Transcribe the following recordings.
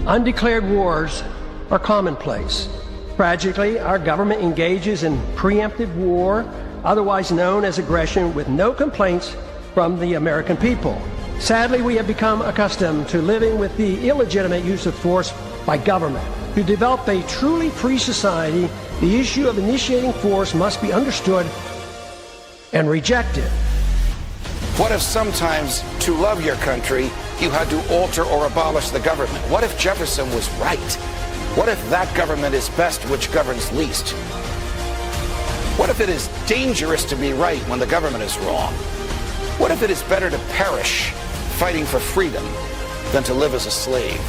Undeclared wars are commonplace. Tragically, our government engages in preemptive war, otherwise known as aggression, with no complaints from the American people. Sadly, we have become accustomed to living with the illegitimate use of force by government. To develop a truly free society, the issue of initiating force must be understood and rejected. What if sometimes, to love your country, you had to alter or abolish the government? What if Jefferson was right? What if that government is best which governs least? What if it is dangerous to be right when the government is wrong? What if it is better to perish fighting for freedom than to live as a slave?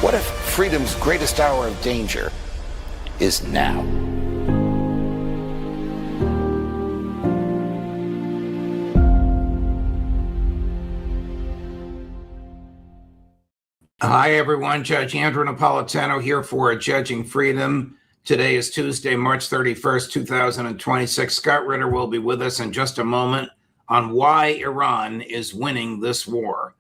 What if freedom's greatest hour of danger is now? Hi, everyone. Judge Andrew Napolitano here for Judging Freedom. Today is Tuesday, March 31st, 2026. Scott Ritter will be with us in just a moment on why Iran is winning this war.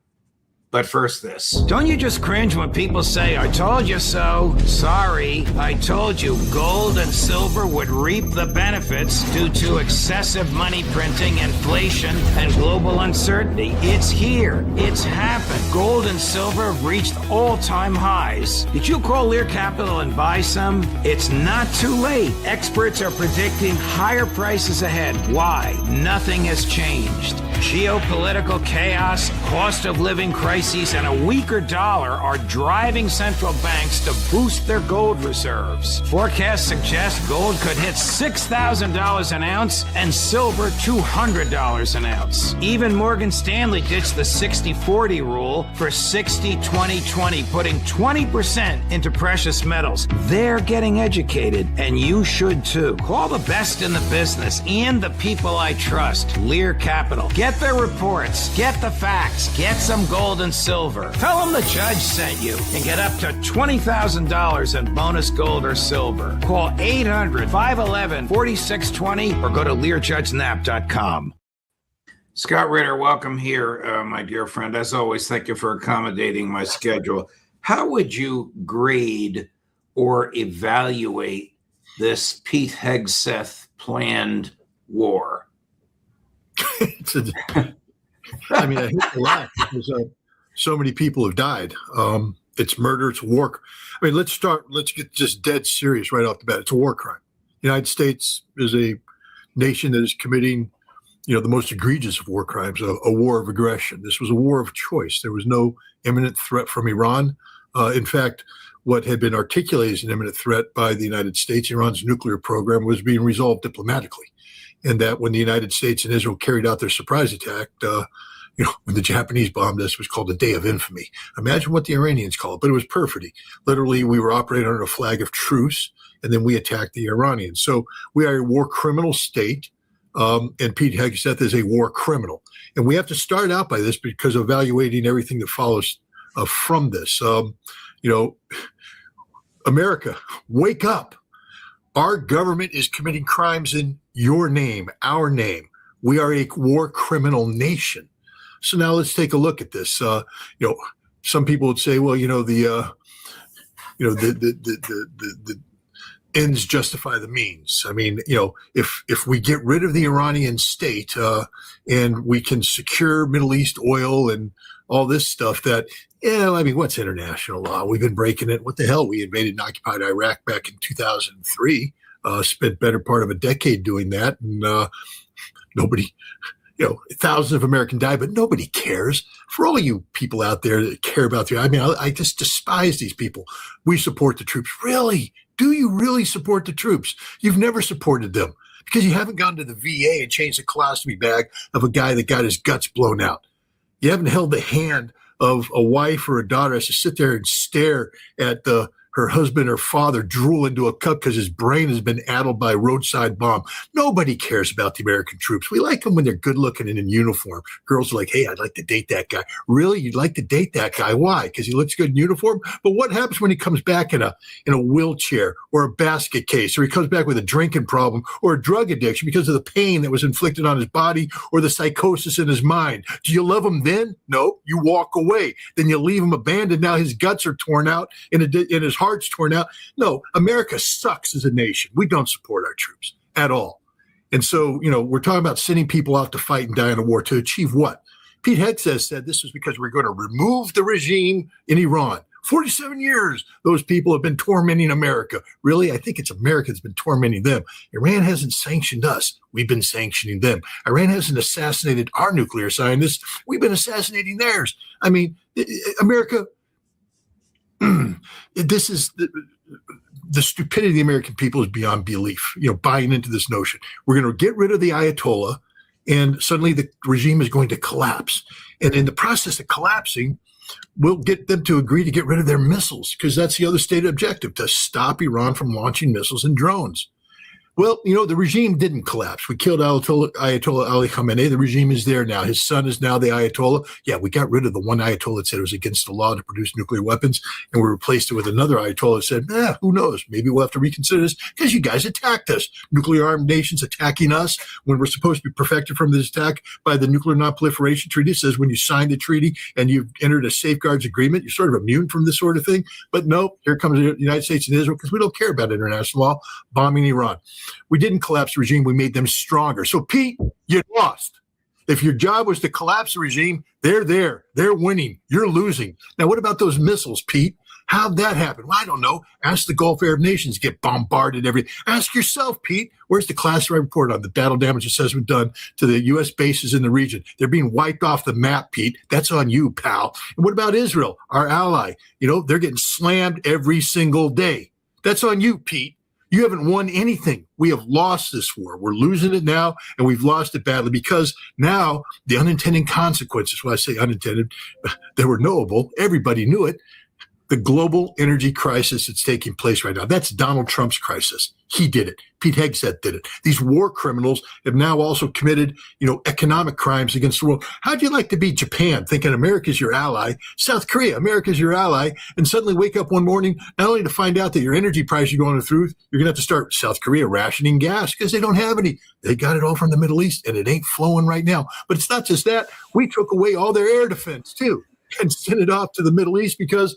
But first this. Don't you just cringe when people say, "I told you so"? Sorry, I told you gold and silver would reap the benefits due to excessive money printing, inflation, and global uncertainty. It's here. It's happened. Gold and silver have reached all-time highs. Did you call Lear Capital and buy some? It's not too late. Experts are predicting higher prices ahead. Why? Nothing has changed. Geopolitical chaos, cost of living crises, and a weaker dollar are driving central banks to boost their gold reserves. Forecasts suggest gold could hit $6,000 an ounce and silver $200 an ounce. Even Morgan Stanley ditched the 60-40 rule for 60-20-20, putting 20% into precious metals. They're getting educated, and you should too. Call the best in the business and the people I trust. Lear Capital. Get their reports, get the facts, get some gold and silver. Tell them the judge sent you and get up to $20,000 in bonus gold or silver. Call 800-511-4620 or go to LearJudgeNap.com. Scott Ritter, welcome here, my dear friend. As always, thank you for accommodating my schedule. How would you grade or evaluate this Pete Hegseth planned war? I mean, I hate to laugh because so many people have died. It's murder. It's war. I mean, let's get just dead serious right off the bat. It's a war crime. The United States is a nation that is committing, the most egregious of war crimes, a war of aggression. This was a war of choice. There was no imminent threat from Iran. In fact, what had been articulated as an imminent threat by the United States, Iran's nuclear program, was being resolved diplomatically. And that when the United States and Israel carried out their surprise attack, when the Japanese bombed us, it was called the Day of Infamy. Imagine what the Iranians call it, but it was perfidy. Literally, we were operating under a flag of truce, and then we attacked the Iranians. So we are a war criminal state, and Pete Hegseth is a war criminal. And we have to start out by this because of evaluating everything that follows from this. America, wake up. Our government is committing crimes in your name, our name. We are a war criminal nation. So now let's take a look at this. Some people would say, well, the ends justify the means. I mean, if we get rid of the Iranian state and we can secure Middle East oil and all this stuff what's international law? We've been breaking it. What the hell? We invaded and occupied Iraq back in 2003, spent better part of a decade doing that. And nobody, thousands of Americans died, but nobody cares. For all you people out there that care about I just despise these people. We support the troops. Really? Do you really support the troops? You've never supported them because you haven't gone to the VA and changed the colostomy bag of a guy that got his guts blown out. You haven't held the hand of a wife or a daughter has to sit there and stare at her husband or father drool into a cup because his brain has been addled by a roadside bomb. Nobody cares about the American troops. We like them when they're good looking and in uniform. Girls are like, hey, I'd like to date that guy. Really? You'd like to date that guy? Why? Because he looks good in uniform? But what happens when he comes back in a wheelchair or a basket case, or he comes back with a drinking problem or a drug addiction because of the pain that was inflicted on his body or the psychosis in his mind? Do you love him then? No, you walk away. Then you leave him abandoned. Now his guts are torn out and his heart's torn out. No, America sucks as a nation. We don't support our troops at all. And so, we're talking about sending people out to fight and die in a war to achieve what? Pete Hegseth said this was because we're going to remove the regime in Iran. 47 years, those people have been tormenting America. Really? I think it's America that's been tormenting them. Iran hasn't sanctioned us. We've been sanctioning them. Iran hasn't assassinated our nuclear scientists. We've been assassinating theirs. I mean, America, this is the stupidity of the American people is beyond belief, buying into this notion. We're going to get rid of the Ayatollah, and suddenly the regime is going to collapse. And in the process of collapsing, we'll get them to agree to get rid of their missiles, because that's the other stated objective, to stop Iran from launching missiles and drones. Well, the regime didn't collapse. We killed Ayatollah Ali Khamenei. The regime is there now. His son is now the Ayatollah. Yeah, we got rid of the one Ayatollah that said it was against the law to produce nuclear weapons, and we replaced it with another Ayatollah that said, who knows? Maybe we'll have to reconsider this because you guys attacked us. Nuclear-armed nations attacking us when we're supposed to be perfected from this attack by the Nuclear Non-Proliferation Treaty. It says when you sign the treaty and you've entered a safeguards agreement, you're sort of immune from this sort of thing. But no, here comes the United States and Israel because we don't care about international law, bombing Iran. We didn't collapse the regime. We made them stronger. So, Pete, you lost. If your job was to collapse the regime, they're there. They're winning. You're losing. Now, what about those missiles, Pete? How'd that happen? Well, I don't know. Ask the Gulf Arab nations get bombarded every. Ask yourself, Pete. Where's the classified report on the battle damage assessment done to the U.S. bases in the region? They're being wiped off the map, Pete. That's on you, pal. And what about Israel, our ally? They're getting slammed every single day. That's on you, Pete. You haven't won anything. We have lost this war. We're losing it now, and we've lost it badly because now the unintended consequences, when I say unintended, they were knowable. Everybody knew it. The global energy crisis that's taking place right now. That's Donald Trump's crisis. He did it. Pete Hegseth did it. These war criminals have now also committed, economic crimes against the world. How'd you like to be Japan, thinking America's your ally, South Korea, America's your ally, and suddenly wake up one morning, not only to find out that your energy prices are going through, you're going to have to start South Korea rationing gas because they don't have any. They got it all from the Middle East, and it ain't flowing right now. But it's not just that. We took away all their air defense, too, and sent it off to the Middle East because,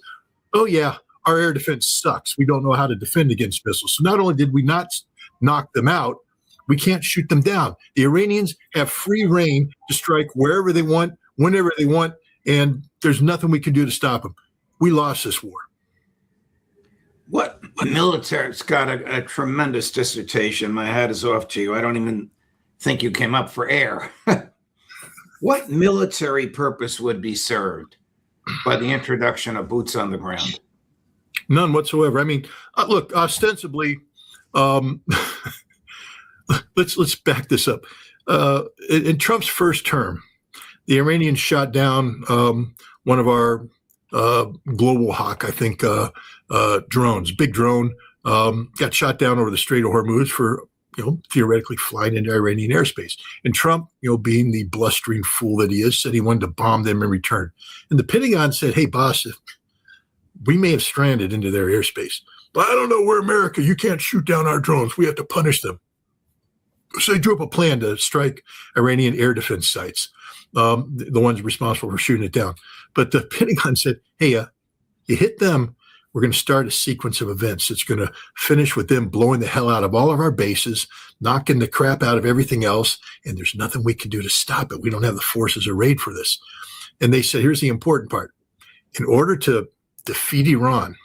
oh, yeah, our air defense sucks. We don't know how to defend against missiles. So not only did we not knock them out, we can't shoot them down. The Iranians have free reign to strike wherever they want, whenever they want, and there's nothing we can do to stop them. We lost this war. What military? It's got a tremendous dissertation. My hat is off to you. I don't even think you came up for air. What military purpose would be served by the introduction of boots on the ground? None whatsoever. I mean, look, ostensibly, let's back this up. In Trump's first term, the Iranians shot down one of our Global Hawk, I think, drones, big drone, got shot down over the Strait of Hormuz for theoretically flying into Iranian airspace. And Trump, being the blustering fool that he is, said he wanted to bomb them in return. And the Pentagon said, hey, boss, we may have stranded into their airspace, but I don't know, we're America. You can't shoot down our drones. We have to punish them. So they drew up a plan to strike Iranian air defense sites, the ones responsible for shooting it down. But the Pentagon said, hey, you hit them, we're going to start a sequence of events. It's going to finish with them blowing the hell out of all of our bases, knocking the crap out of everything else, and there's nothing we can do to stop it. We don't have the forces arrayed for this. And they said, here's the important part. In order to defeat Iran,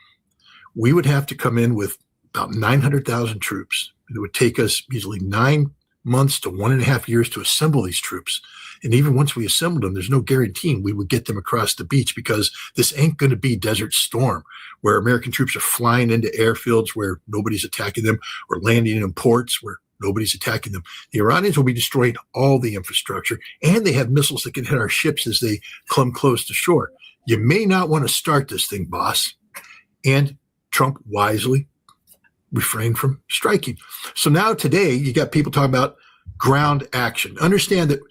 we would have to come in with about 900,000 troops. It would take us easily 9 months to 1.5 years to assemble these troops. And even once we assembled them, there's no guaranteeing we would get them across the beach, because this ain't going to be Desert Storm, where American troops are flying into airfields where nobody's attacking them, or landing in ports where nobody's attacking them. The Iranians will be destroying all the infrastructure, and they have missiles that can hit our ships as they come close to shore. You may not want to start this thing, boss. And Trump wisely refrained from striking. So now today, you got people talking about ground action. Understand that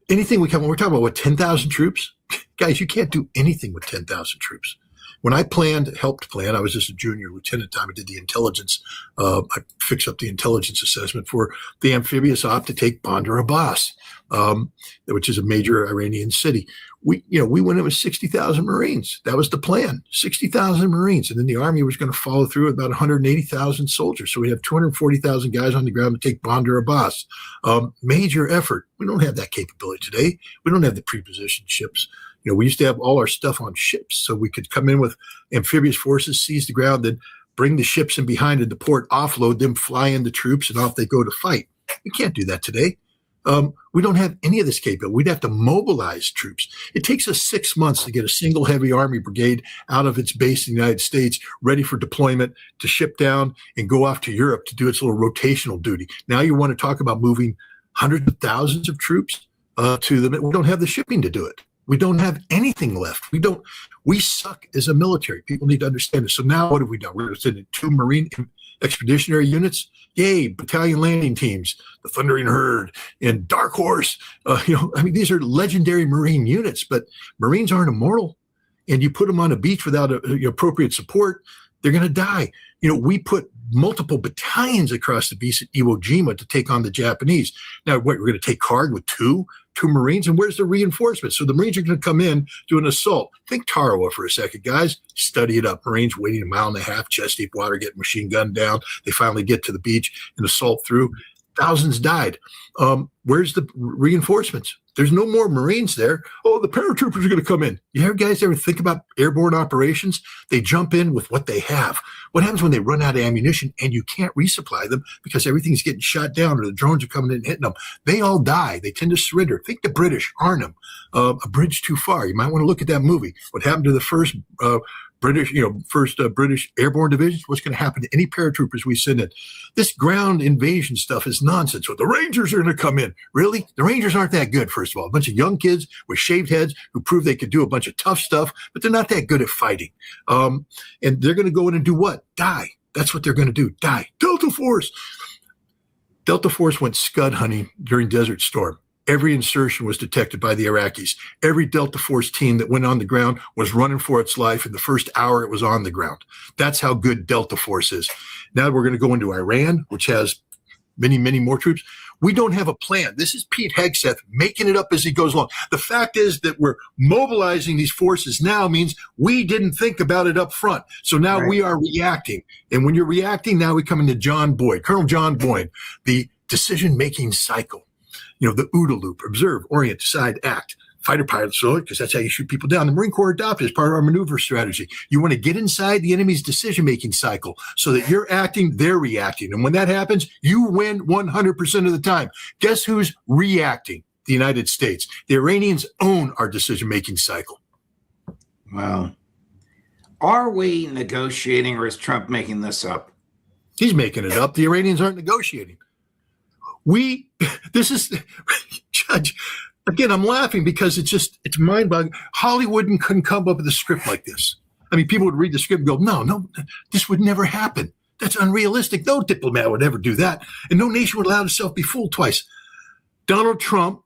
anything we're talking about, what, 10,000 troops? Guys, you can't do anything with 10,000 troops. When I helped plan, I was just a junior lieutenant time. I did the intelligence. I fixed up the intelligence assessment for the amphibious op to take Bandar Abbas, which is a major Iranian city. We went in with 60,000 Marines. That was the plan, 60,000 Marines. And then the Army was going to follow through with about 180,000 soldiers. So we have 240,000 guys on the ground to take Bandar Abbas. Major effort. We don't have that capability today. We don't have the prepositioned ships. We used to have all our stuff on ships, so we could come in with amphibious forces, seize the ground, then bring the ships in behind in the port, offload them, fly in the troops, and off they go to fight. We can't do that today. We don't have any of this capability. We'd have to mobilize troops. It takes us 6 months to get a single heavy army brigade out of its base in the United States, ready for deployment, to ship down and go off to Europe to do its little rotational duty. Now you want to talk about moving hundreds of thousands of troops to them. We don't have the shipping to do it. We don't have anything left. We suck as a military. People need to understand this. So now what have we done? We're going to send in 2 Marine expeditionary units. Yay, battalion landing teams, the Thundering Herd and Dark Horse. These are legendary Marine units, but Marines aren't immortal. And you put them on a beach without appropriate support, they're going to die. We put multiple battalions across the beach at Iwo Jima to take on the Japanese. Now, we're going to take card with two Marines, and where's the reinforcement? So the Marines are going to come in, do an assault. Think Tarawa for a second, guys. Study it up. Marines waiting 1.5 miles, chest deep water, getting machine gunned down. They finally get to the beach and assault through. Thousands died. Where's the reinforcements? There's no more Marines there. Oh, the paratroopers are going to come in. You guys ever think about airborne operations? They jump in with what they have. What happens when they run out of ammunition and you can't resupply them because everything's getting shot down or the drones are coming in and hitting them? They all die. They tend to surrender. Think the British, Arnhem, A Bridge Too Far. You might want to look at that movie. What happened to the first British airborne divisions? What's going to happen to any paratroopers we send in? This ground invasion stuff is nonsense. So the Rangers are going to come in. Really? The Rangers aren't that good, first of all. A bunch of young kids with shaved heads who prove they could do a bunch of tough stuff, but they're not that good at fighting. And they're going to go in and do what? Die. That's what they're going to do. Die. Delta Force. Delta Force went scud hunting during Desert Storm. Every insertion was detected by the Iraqis. Every Delta Force team that went on the ground was running for its life in the first hour it was on the ground. That's how good Delta Force is. Now we're going to go into Iran, which has many, many more troops. We don't have a plan. This is Pete Hegseth making it up as he goes along. The fact is that we're mobilizing these forces now means we didn't think about it up front. So now we are reacting. And when you're reacting, now we come into Colonel John Boyd, the decision-making cycle. The OODA loop, observe, orient, decide, act. Fighter pilots, because that's how you shoot people down. The Marine Corps adopted as part of our maneuver strategy. You want to get inside the enemy's decision-making cycle so that you're acting, they're reacting. And when that happens, you win 100% of the time. Guess who's reacting? The United States. The Iranians own our decision-making cycle. Wow. Are we negotiating, or is Trump making this up? He's making it up. The Iranians aren't negotiating. Judge, again, I'm laughing because it's mind-boggling. Hollywood couldn't come up with a script like this. I mean, people would read the script and go, no, this would never happen. That's unrealistic. No diplomat would ever do that. And no nation would allow itself to be fooled twice. Donald Trump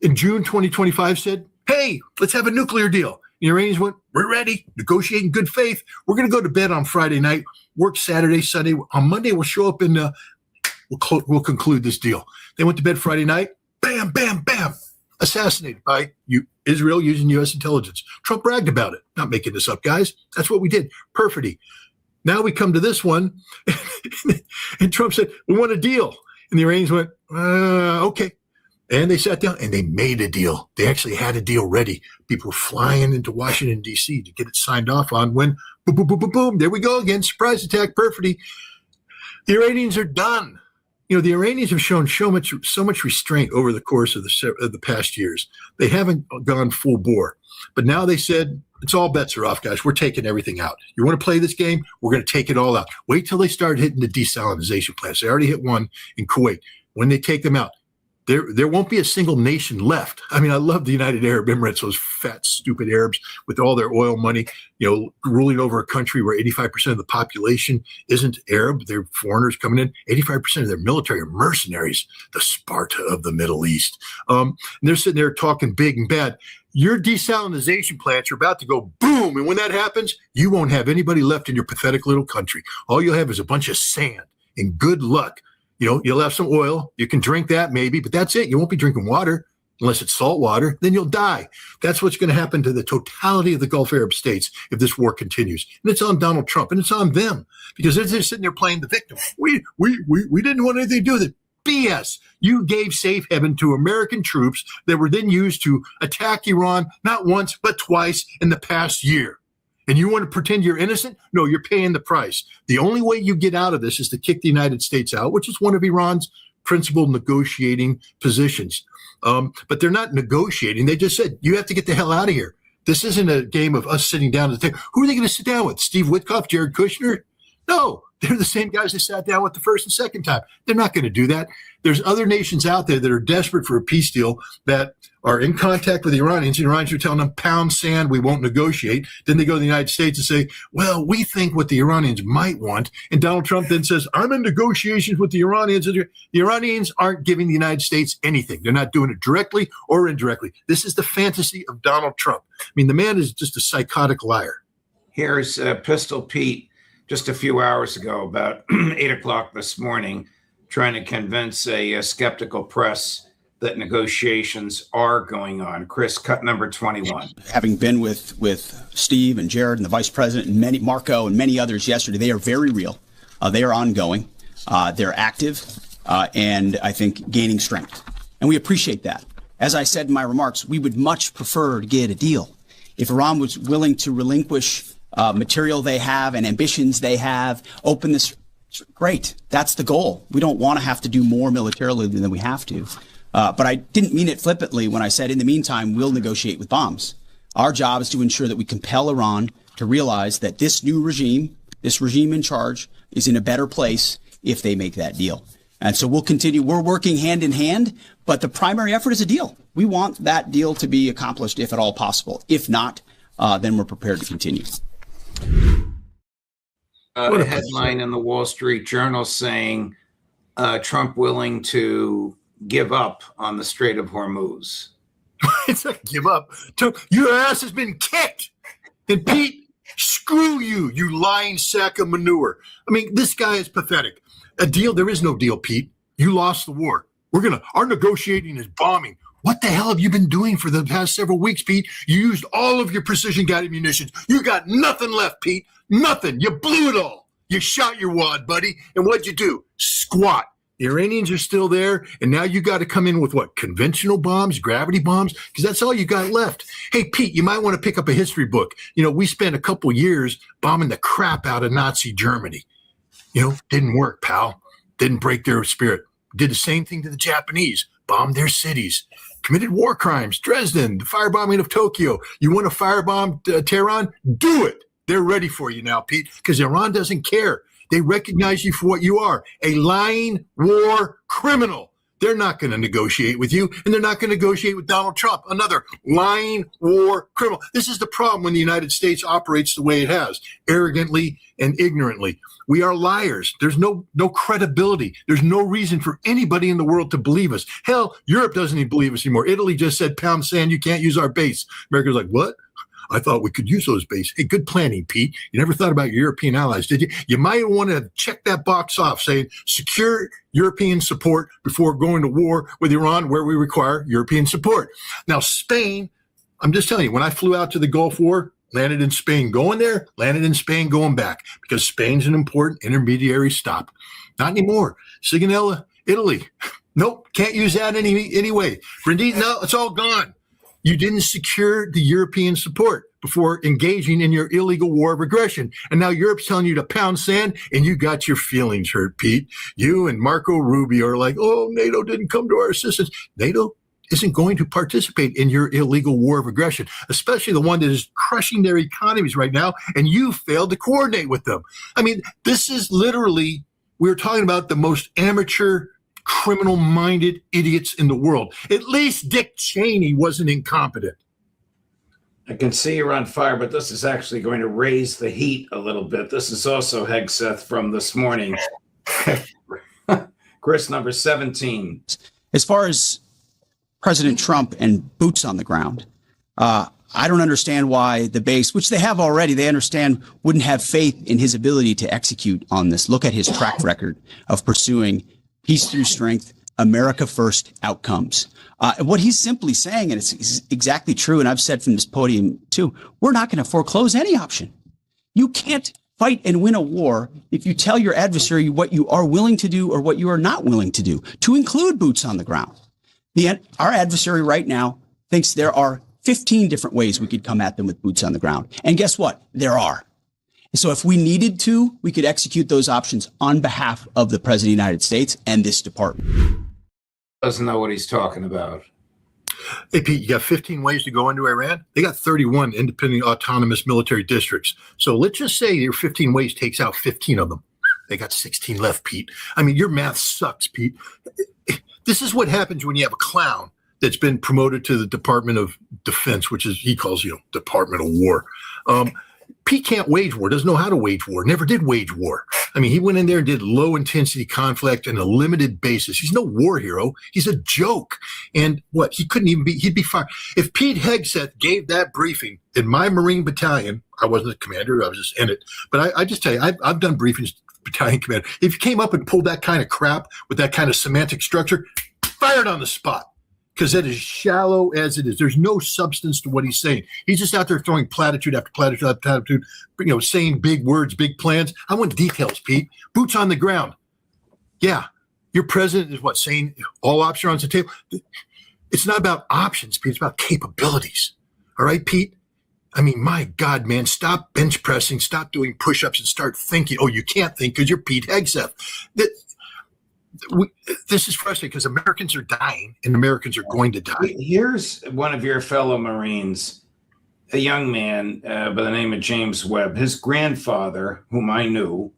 in June 2025 said, hey, let's have a nuclear deal. The Iranians went, we're ready, negotiate in good faith. We're going to go to bed on Friday night, work Saturday, Sunday. On Monday, we'll show up and we'll conclude this deal. They went to bed Friday night. Bam, bam, bam. Assassinated by Israel using U.S. intelligence. Trump bragged about it. Not making this up, guys. That's what we did. Perfidy. Now we come to this one. And Trump said, we want a deal. And the Iranians went, okay. And they sat down and they made a deal. They actually had a deal ready. People were flying into Washington, D.C. to get it signed off on when, boom, boom, boom, boom, boom. There we go again. Surprise attack, perfidy. The Iranians are done. The Iranians have shown so much restraint over the course of the past years. They haven't gone full bore. But now they said, it's all bets are off, guys. We're taking everything out. You want to play this game? We're going to take it all out. Wait till they start hitting the desalinization plants. They already hit one in Kuwait. When they take them out, there won't be a single nation left. I mean, I love the United Arab Emirates, those fat, stupid Arabs with all their oil money, ruling over a country where 85% of the population isn't Arab. They're foreigners coming in. 85% of their military are mercenaries, the Sparta of the Middle East. And they're sitting there talking big and bad. Your desalinization plants are about to go boom. And when that happens, you won't have anybody left in your pathetic little country. All you'll have is a bunch of sand, and good luck. You'll have some oil. You can drink that maybe, but that's it. You won't be drinking water unless it's salt water. Then you'll die. That's what's going to happen to the totality of the Gulf Arab states if this war continues. And it's on Donald Trump, and it's on them because they're sitting there playing the victim. We didn't want anything to do with it. BS. You gave safe haven to American troops that were then used to attack Iran not once but twice in the past year. And you want to pretend you're innocent? No, you're paying the price. The only way you get out of this is to kick the United States out, which is one of Iran's principal negotiating positions. But they're not negotiating. They just said, you have to get the hell out of here. This isn't a game of us sitting down at the table. Who are they going to sit down with? Steve Witkoff, Jared Kushner? No, they're the same guys they sat down with the first and second time. They're not going to do that. There's other nations out there that are desperate for a peace deal that are in contact with the Iranians. The Iranians are telling them, pound sand, we won't negotiate. Then they go to the United States and say, well, we think what the Iranians might want. And Donald Trump then says, I'm in negotiations with the Iranians. The Iranians aren't giving the United States anything. They're not doing it directly or indirectly. This is the fantasy of Donald Trump. I mean, the man is just a psychotic liar. Here's Pistol Pete just a few hours ago, about 8 o'clock this morning, trying to convince a skeptical press that negotiations are going on. Chris, cut number 21. Having been with Steve and Jared and the vice president and Marco and many others yesterday, they are very real. They are ongoing. They're active and I think gaining strength. And we appreciate that. As I said in my remarks, we would much prefer to get a deal. If Iran was willing to relinquish material they have and ambitions they have, open this, great. That's the goal. We don't want to have to do more militarily than we have to. But I didn't mean it flippantly when I said, in the meantime, we'll negotiate with bombs. Our job is to ensure that we compel Iran to realize that this new regime, this regime in charge, is in a better place if they make that deal. And so we'll continue. We're working hand in hand, but the primary effort is a deal. We want that deal to be accomplished if at all possible. If not, then we're prepared to continue. A headline in the Wall Street Journal saying Trump willing to give up on the Strait of Hormuz. It's not give up. Your ass has been kicked. And Pete, screw you, you lying sack of manure. I mean, this guy is pathetic. A deal, there is no deal, Pete. You lost the war. Our negotiating is bombing. What the hell have you been doing for the past several weeks, Pete? You used all of your precision-guided munitions. You got nothing left, Pete. Nothing. You blew it all. You shot your wad, buddy. And what'd you do? Squat. The Iranians are still there, and now you got to come in with what? Conventional bombs, gravity bombs? Because that's all you got left. Hey, Pete, you might want to pick up a history book. We spent a couple years bombing the crap out of Nazi Germany. Didn't work, pal. Didn't break their spirit. Did the same thing to the Japanese. Bombed their cities. Committed war crimes. Dresden, the firebombing of Tokyo. You want to firebomb Tehran? Do it. They're ready for you now, Pete, because Iran doesn't care. They recognize you for what you are, a lying war criminal. They're not going to negotiate with you, and they're not going to negotiate with Donald Trump, another lying war criminal. This is the problem when the United States operates the way it has, arrogantly and ignorantly. We are liars. There's no credibility. There's no reason for anybody in the world to believe us. Hell, Europe doesn't even believe us anymore. Italy just said, pound sand, you can't use our base. America's like, what? I thought we could use those bases. Hey, good planning, Pete. You never thought about your European allies, did you? You might want to check that box off, saying secure European support before going to war with Iran, where we require European support. Now, Spain, I'm just telling you, when I flew out to the Gulf War, landed in Spain, going there, landed in Spain, going back, because Spain's an important intermediary stop. Not anymore. Sigonella, Italy. Nope, can't use that anyway. Brindisi, no, it's all gone. You didn't secure the European support before engaging in your illegal war of aggression. And now Europe's telling you to pound sand, and you got your feelings hurt, Pete. You and Marco Rubio are like, oh, NATO didn't come to our assistance. NATO isn't going to participate in your illegal war of aggression, especially the one that is crushing their economies right now, and you failed to coordinate with them. I mean, this is literally, we're talking about the most amateur criminal-minded idiots in the world. At least Dick Cheney wasn't incompetent. I can see you're on fire, but this is actually going to raise the heat a little bit. This is also Hegseth from this morning. Chris, number 17. As far as President Trump and boots on the ground, I don't understand why the base, which they have already, they understand, wouldn't have faith in his ability to execute on this. Look at his track record of pursuing peace through strength, America first outcomes. What he's simply saying, and it's exactly true, and I've said from this podium too, we're not going to foreclose any option. You can't fight and win a war if you tell your adversary what you are willing to do or what you are not willing to do, to include boots on the ground. Our adversary right now thinks there are 15 different ways we could come at them with boots on the ground. And guess what? There are. So if we needed to, we could execute those options on behalf of the President of the United States and this department. Doesn't know what he's talking about. Hey, Pete, you got 15 ways to go into Iran? They got 31 independent autonomous military districts. So let's just say your 15 ways takes out 15 of them. They got 16 left, Pete. I mean, your math sucks, Pete. This is what happens when you have a clown that's been promoted to the Department of Defense, which is, he calls, Department of War. Pete can't wage war, doesn't know how to wage war, never did wage war. I mean, he went in there and did low intensity conflict on a limited basis. He's no war hero. He's a joke. And what? He couldn't even be, he'd be fired. If Pete Hegseth gave that briefing in my Marine battalion, I wasn't the commander, I was just in it. But I just tell you, I've done briefings, battalion commander. If you came up and pulled that kind of crap with that kind of semantic structure, fired on the spot. Because that is shallow as it is. There's no substance to what he's saying. He's just out there throwing platitude after platitude after platitude, saying big words, big plans. I want details, Pete. Boots on the ground. Yeah, your president is saying all options are on the table. It's not about options, Pete. It's about capabilities. All right, Pete? I mean, my God, man, stop bench pressing, stop doing push-ups and start thinking. Oh, you can't think because you're Pete Hegseth. This is frustrating because Americans are dying and Americans are going to die. Here's one of your fellow Marines, a young man by the name of James Webb. His grandfather, whom I knew,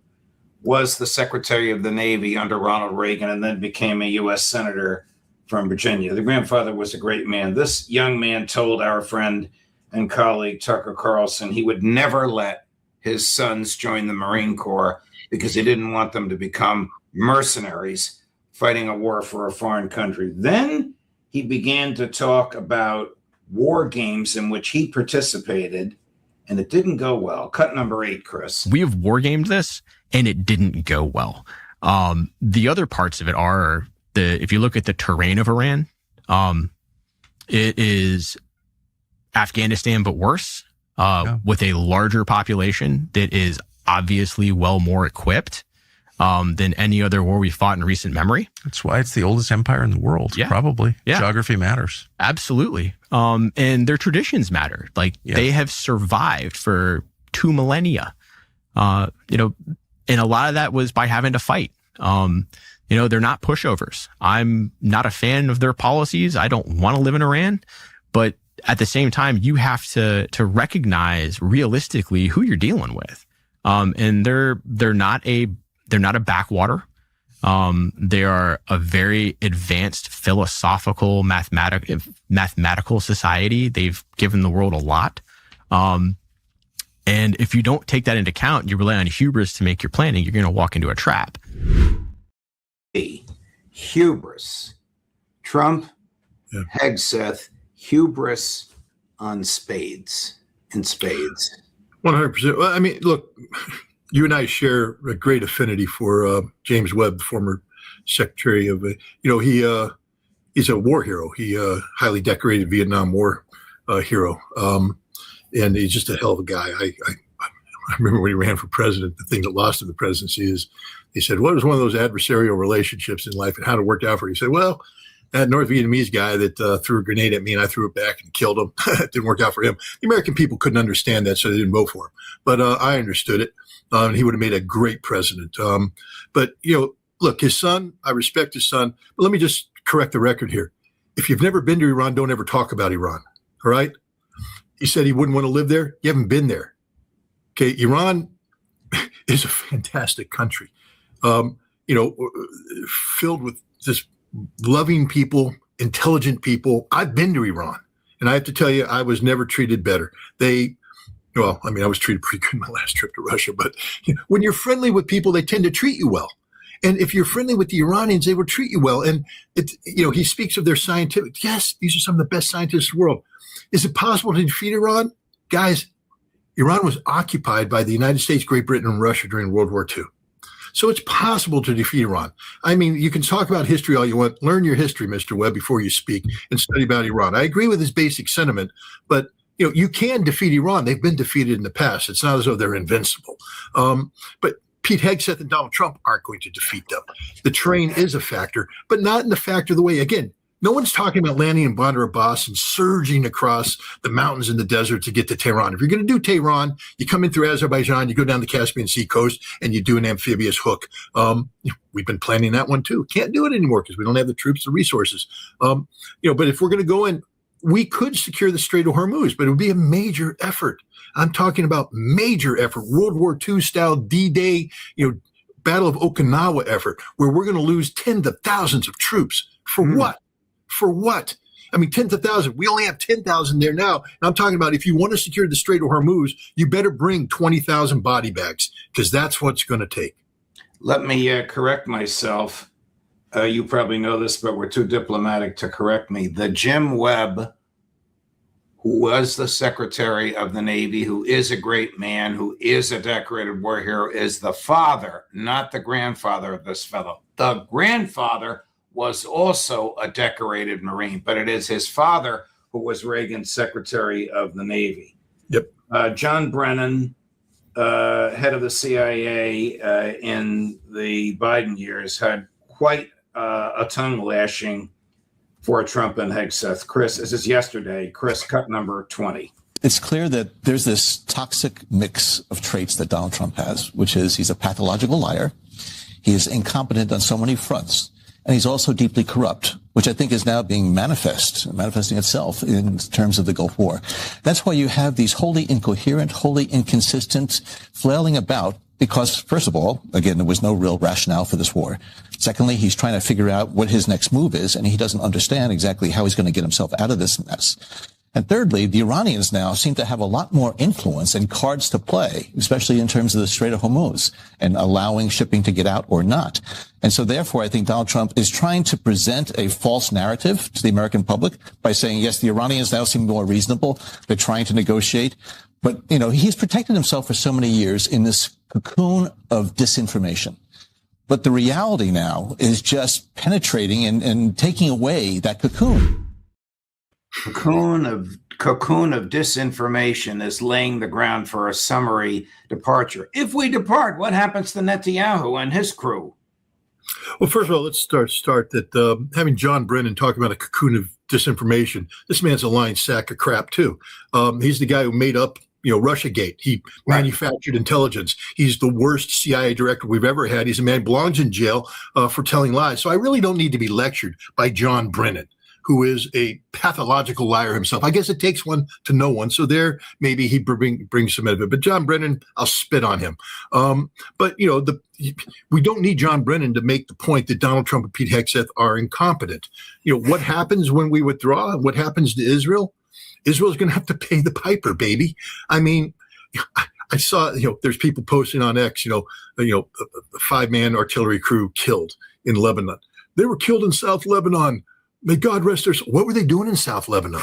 was the Secretary of the Navy under Ronald Reagan and then became a U.S. Senator from Virginia. The grandfather was a great man. This young man told our friend and colleague Tucker Carlson he would never let his sons join the Marine Corps because he didn't want them to become mercenaries fighting a war for a foreign country. Then he began to talk about war games in which he participated, and it didn't go well. Cut number 8, Chris. We have war gamed this, and it didn't go well. The other parts of it are if you look at the terrain of Iran, it is Afghanistan, but worse, with a larger population that is obviously well more equipped than any other war we fought in recent memory. That's why it's the oldest empire in the world, probably. Yeah. Geography matters. Absolutely. And their traditions matter. They have survived for 2 millennia. And a lot of that was by having to fight. They're not pushovers. I'm not a fan of their policies. I don't want to live in Iran. But at the same time, you have to recognize realistically who you're dealing with. And they're not a backwater. They are a very advanced philosophical, mathematical society. They've given the world a lot. And if you don't take that into account, you rely on hubris to make your planning, you're going to walk into a trap. Hubris. Trump, Hegseth, hubris on spades. 100%. Well, I mean, look, you and I share a great affinity for James Webb, the former Secretary of, he's a war hero. He highly decorated Vietnam War hero, and he's just a hell of a guy. I remember when he ran for president, the thing that lost him the presidency is he said, what was one of those adversarial relationships in life and how to work out for you? He said, well, that North Vietnamese guy that threw a grenade at me and I threw it back and killed him. It didn't work out for him. The American people couldn't understand that, so they didn't vote for him. But I understood it. And he would have made a great president. But, look, his son, I respect his son. But let me just correct the record here. If you've never been to Iran, don't ever talk about Iran. All right? He said he wouldn't want to live there. You haven't been there. Okay, Iran is a fantastic country, filled with just loving people, intelligent people. I've been to Iran, and I have to tell you, I was never treated better. I was treated pretty good my last trip to Russia, but when you're friendly with people, they tend to treat you well. And if you're friendly with the Iranians, they will treat you well. And he speaks of their scientific. Yes, these are some of the best scientists in the world. Is it possible to defeat Iran? Guys, Iran was occupied by the United States, Great Britain, and Russia during World War II. So it's possible to defeat Iran. I mean, you can talk about history all you want. Learn your history, Mr. Webb, before you speak and study about Iran. I agree with his basic sentiment, but you can defeat Iran. They've been defeated in the past. It's not as though they're invincible. But Pete Hegseth and Donald Trump aren't going to defeat them. The terrain is a factor, but not in the factor of the way. Again, no one's talking about landing in Bandar Abbas and surging across the mountains and the desert to get to Tehran. If you're going to do Tehran, you come in through Azerbaijan, you go down the Caspian Sea coast, and you do an amphibious hook. We've been planning that one too. Can't do it anymore because we don't have the troops, the resources. But if we're going to go in, we could secure the Strait of Hormuz, but it would be a major effort. I'm talking about major effort, World War II style D-Day, Battle of Okinawa effort, where we're going to lose tens of thousands of troops. For what? For what? I mean, tens of thousands. We only have 10,000 there now. And I'm talking about if you want to secure the Strait of Hormuz, you better bring 20,000 body bags because that's what it's going to take. Let me correct myself. You probably know this, but we're too diplomatic to correct me. The Jim Webb, who was the Secretary of the Navy, who is a great man, who is a decorated war hero, is the father, not the grandfather of this fellow. The grandfather was also a decorated Marine, but it is his father who was Reagan's Secretary of the Navy. Yep. John Brennan, head of the CIA in the Biden years, had quite a tongue lashing for Trump and Hegseth. Chris, this is yesterday. Chris, cut number 20. It's clear that there's this toxic mix of traits that Donald Trump has, which is he's a pathological liar. He is incompetent on so many fronts. And he's also deeply corrupt, which I think is now being manifesting itself in terms of the Gulf War. That's why you have these wholly incoherent, wholly inconsistent flailing about because, first of all, again, there was no real rationale for this war. Secondly, he's trying to figure out what his next move is, and he doesn't understand exactly how he's going to get himself out of this mess. And thirdly, the Iranians now seem to have a lot more influence and cards to play, especially in terms of the Strait of Hormuz and allowing shipping to get out or not. And so therefore, I think Donald Trump is trying to present a false narrative to the American public by saying, yes, the Iranians now seem more reasonable. They're trying to negotiate. But, he's protected himself for so many years in this cocoon of disinformation. But the reality now is just penetrating and taking away that cocoon. Cocoon of disinformation is laying the ground for a summary departure. If we depart, what happens to Netanyahu and his crew? Well, first of all, let's start that having John Brennan talk about a cocoon of disinformation. This man's a lying sack of crap too. He's the guy who made up, Russiagate. He manufactured intelligence. He's the worst CIA director we've ever had. He's a man who belongs in jail for telling lies. So I really don't need to be lectured by John Brennan, who is a pathological liar himself. I guess it takes one to know one. So there, maybe he brings some of it. But John Brennan, I'll spit on him. But we don't need John Brennan to make the point that Donald Trump and Pete Hegseth are incompetent. What happens when we withdraw? What happens to Israel? Israel's going to have to pay the piper, baby. I mean, I saw, there's people posting on X, a 5-man artillery crew killed in Lebanon. They were killed in South Lebanon. May God rest their soul. What were they doing in South Lebanon?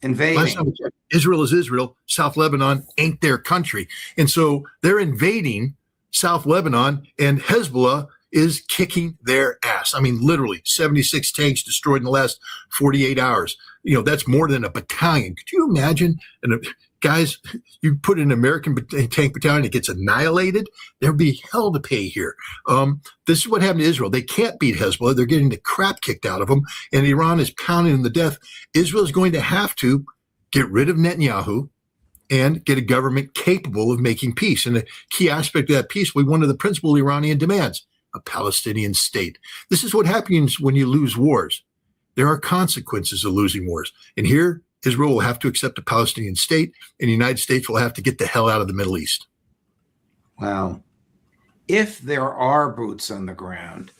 Invading. Last time we checked, Israel is Israel. South Lebanon ain't their country. And so they're invading South Lebanon, and Hezbollah is kicking their ass. I mean, literally 76 tanks destroyed in the last 48 hours. That's more than a battalion. Could you imagine? And guys, you put an American tank battalion, it gets annihilated. There'd be hell to pay here. This is what happened to Israel. They can't beat Hezbollah. They're getting the crap kicked out of them, and Iran is pounding them to death. Israel is going to have to get rid of Netanyahu and get a government capable of making peace. And the key aspect of that peace will be one of the principal Iranian demands, a Palestinian state. This is what happens when you lose wars. There are consequences of losing wars. And here, Israel will have to accept a Palestinian state, and the United States will have to get the hell out of the Middle East. Wow. If there are boots on the ground,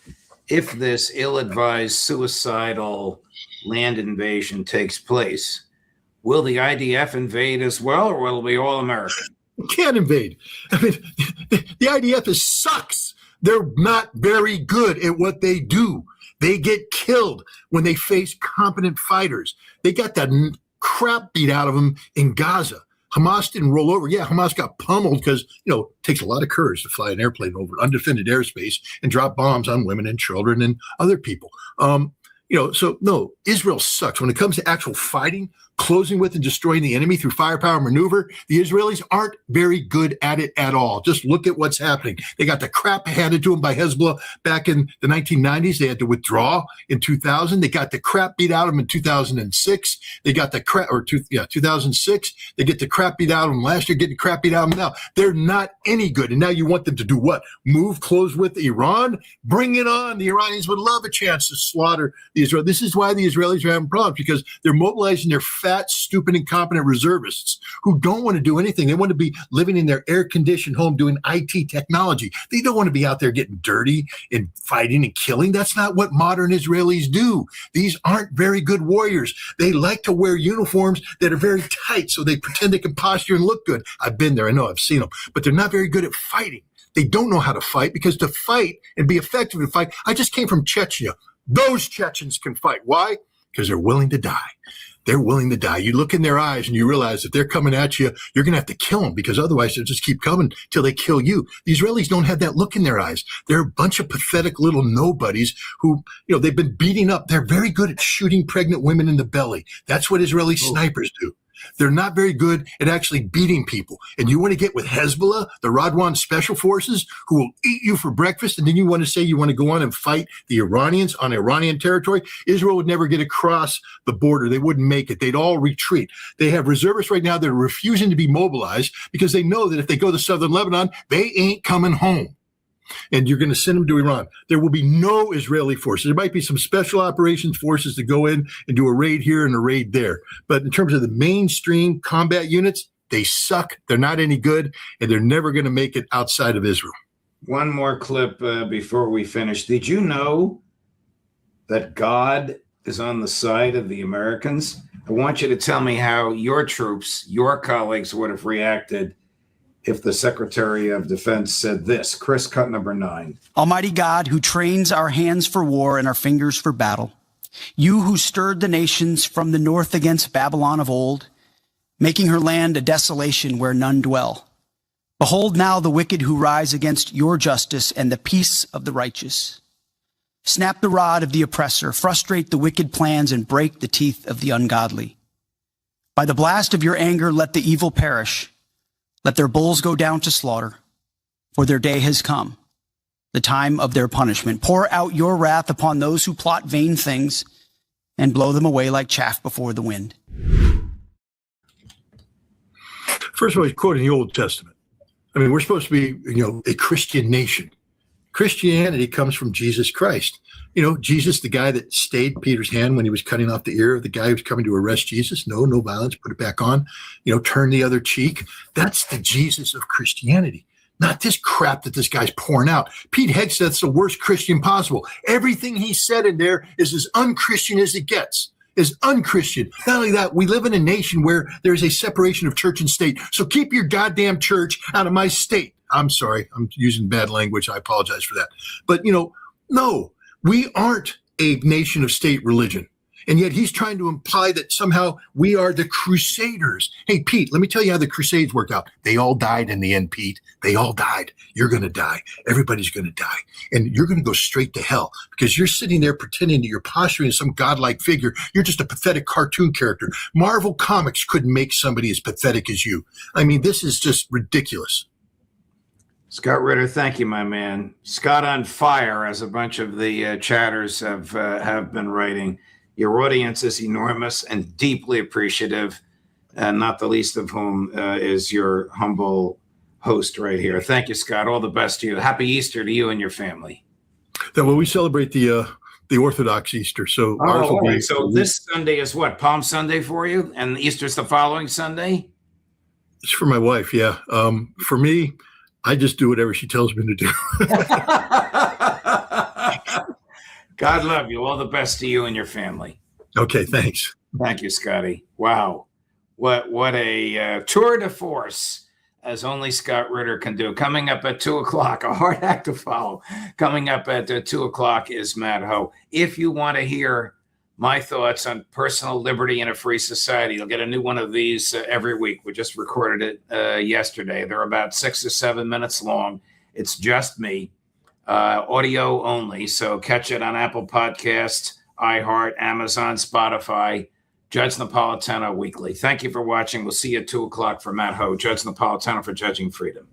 if this ill-advised suicidal land invasion takes place, will the IDF invade as well, or will it be all American? Can't invade. I mean, the IDF sucks. They're not very good at what they do. They get killed when they face competent fighters. They got that crap beat out of them in Gaza. Hamas didn't roll over. Yeah, Hamas got pummeled because, it takes a lot of courage to fly an airplane over undefended airspace and drop bombs on women and children and other people. So no, Israel sucks. When it comes to actual fighting, closing with and destroying the enemy through firepower maneuver, the Israelis aren't very good at it at all. Just look at what's happening. They got the crap handed to them by Hezbollah back in the 1990s. They had to withdraw in 2000. They got the crap beat out of them in 2006. They got the crap, 2006. They get the crap beat out of them last year, getting the crap beat out of them now. They're not any good. And now you want them to do what? Move close with Iran? Bring it on. The Iranians would love a chance to slaughter the Israel. This is why the Israelis are having problems, because they're mobilizing their fat, stupid, incompetent reservists who don't want to do anything. They want to be living in their air-conditioned home doing IT technology. They don't want to be out there getting dirty and fighting and killing. That's not what modern Israelis do. These aren't very good warriors. They like to wear uniforms that are very tight so they pretend they can posture and look good. I've been there. I know. I've seen them. But they're not very good at fighting. They don't know how to fight, because to fight and be effective in fight, I just came from Chechnya. Those Chechens can fight. Why? Because they're willing to die. They're willing to die. You look in their eyes and you realize if they're coming at you, you're going to have to kill them, because otherwise they'll just keep coming till they kill you. The Israelis don't have that look in their eyes. They're a bunch of pathetic little nobodies who, they've been beating up. They're very good at shooting pregnant women in the belly. That's what Israeli snipers do. They're not very good at actually beating people. And you want to get with Hezbollah, the Radwan Special Forces, who will eat you for breakfast, and then you want to say you want to go on and fight the Iranians on Iranian territory? Israel would never get across the border. They wouldn't make it. They'd all retreat. They have reservists right now that are refusing to be mobilized because they know that if they go to southern Lebanon, they ain't coming home. And you're going to send them to Iran. There will be no Israeli forces. There might be some special operations forces to go in and do a raid here and a raid there. But in terms of the mainstream combat units, they suck. They're not any good, and they're never going to make it outside of Israel. One more clip before we finish. Did you know that God is on the side of the Americans? I want you to tell me how your troops, your colleagues would have reacted if the Secretary of Defense said this. Chris, cut number 9. Almighty God, who trains our hands for war and our fingers for battle, you who stirred the nations from the north against Babylon of old, making her land a desolation where none dwell. Behold now the wicked who rise against your justice and the peace of the righteous. Snap the rod of the oppressor, frustrate the wicked plans, and break the teeth of the ungodly. By the blast of your anger, let the evil perish. Let their bulls go down to slaughter, for their day has come, the time of their punishment. Pour out your wrath upon those who plot vain things and blow them away like chaff before the wind. First of all, he's quoting the Old Testament. I mean, we're supposed to be, a Christian nation. Christianity comes from Jesus Christ. Jesus, the guy that stayed Peter's hand when he was cutting off the ear of the guy who was coming to arrest Jesus. No violence, put it back on. Turn the other cheek. That's the Jesus of Christianity, not this crap that this guy's pouring out. Pete Hegseth's the worst Christian possible. Everything he said in there is as unchristian as it gets. Is unchristian. Not only that, we live in a nation where there's a separation of church and state. So keep your goddamn church out of my state. I'm sorry. I'm using bad language. I apologize for that. But, no, we aren't a nation of state religion. And yet he's trying to imply that somehow we are the Crusaders. Hey, Pete, let me tell you how the Crusades worked out. They all died in the end, Pete. They all died. You're going to die. Everybody's going to die. And you're going to go straight to hell because you're sitting there pretending that you're posturing as some godlike figure. You're just a pathetic cartoon character. Marvel Comics couldn't make somebody as pathetic as you. I mean, this is just ridiculous. Scott Ritter, thank you, my man. Scott on fire, as a bunch of the chatters have been writing. Your audience is enormous and deeply appreciative, and not the least of whom is your humble host right here. Thank you, Scott. All the best to you. Happy Easter to you and your family. Well, we celebrate the Orthodox Easter. So, so this Sunday is what? Palm Sunday for you? And Easter's the following Sunday? It's for my wife, yeah. For me, I just do whatever she tells me to do. God love you. All the best to you and your family. Okay, thanks. Thank you, Scotty. Wow. What a tour de force, as only Scott Ritter can do. Coming up at 2 o'clock, a hard act to follow. Coming up at 2 o'clock is Matt Ho. If you want to hear my thoughts on personal liberty in a free society, you'll get a new one of these every week. We just recorded it yesterday. They're about 6 or 7 minutes long. It's just me, audio only. So catch it on Apple Podcasts, iHeart, Amazon, Spotify. Judge Napolitano Weekly. Thank you for watching. We'll see you at 2 o'clock for Matt Ho. Judge Napolitano for Judging Freedom.